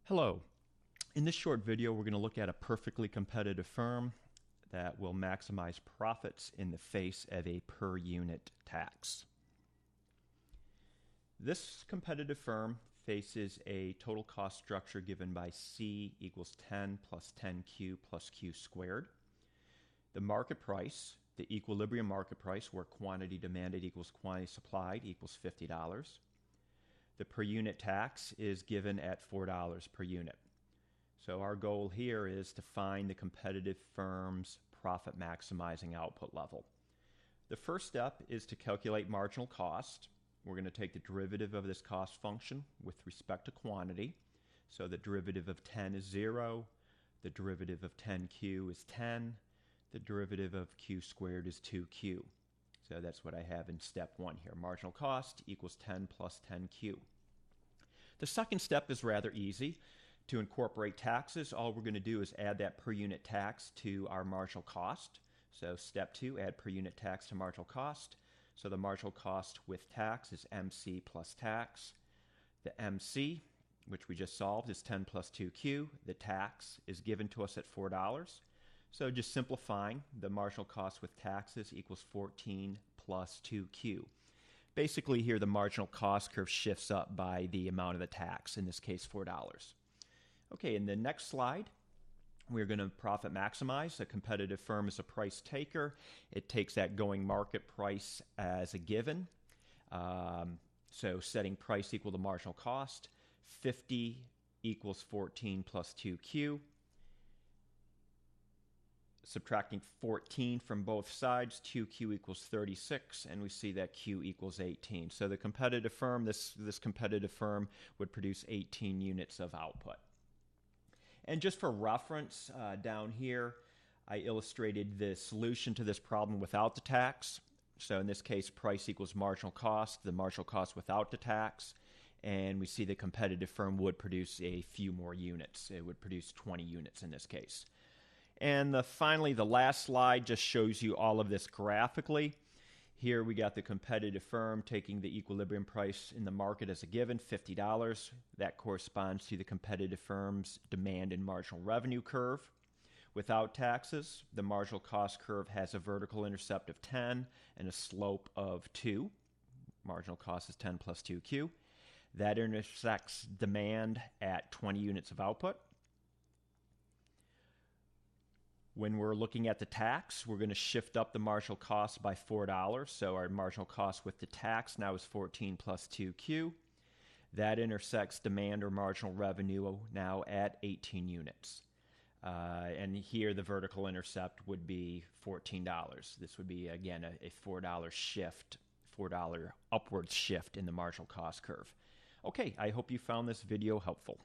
Hello. In this short video, we're going to look at a perfectly competitive firm that will maximize profits in the face of a per unit tax. This competitive firm faces a total cost structure given by C equals 10 plus 10Q plus Q squared. The market price, the equilibrium market price, where quantity demanded equals quantity supplied, equals $50. The per unit tax is given at $4 per unit. So our goal here is to find the competitive firm's profit maximizing output level. The first step is to calculate marginal cost. We're going to take the derivative of this cost function with respect to quantity. So the derivative of 10 is 0, the derivative of 10Q is 10, the derivative of Q squared is 2Q. So that's what I have in step 1 here. Marginal cost equals 10 plus 10Q. The second step is rather easy. To incorporate taxes, all we're going to do is add that per unit tax to our marginal cost. So step 2, add per unit tax to marginal cost. So the marginal cost with tax is MC plus tax. The MC, which we just solved, is 10 plus 2Q. The tax is given to us at $4. So just simplifying, the marginal cost with taxes equals 14 plus 2Q. Basically here the marginal cost curve shifts up by the amount of the tax, in this case $4. Okay, in the next slide, we're going to profit maximize. A competitive firm is a price taker. It takes that going market price as a given. So setting price equal to marginal cost. 50 equals 14 plus 2Q. Subtracting 14 from both sides, 2Q equals 36, and we see that Q equals 18. So the competitive firm, this competitive firm would produce 18 units of output. And just for reference, down here, I illustrated the solution to this problem without the tax. So in this case, price equals marginal cost, the marginal cost without the tax. And we see the competitive firm would produce a few more units. It would produce 20 units in this case. And finally, the last slide just shows you all of this graphically. Here we got the competitive firm taking the equilibrium price in the market as a given, $50. That corresponds to the competitive firm's demand and marginal revenue curve. Without taxes, the marginal cost curve has a vertical intercept of 10 and a slope of 2. Marginal cost is 10 plus 2Q. That intersects demand at 20 units of output. When we're looking at the tax, we're going to shift up the marginal cost by $4. So our marginal cost with the tax now is 14 plus 2Q. That intersects demand or marginal revenue now at 18 units. And here the vertical intercept would be $14. This would be, again, a $4 shift, $4 upward shift in the marginal cost curve. Okay, I hope you found this video helpful.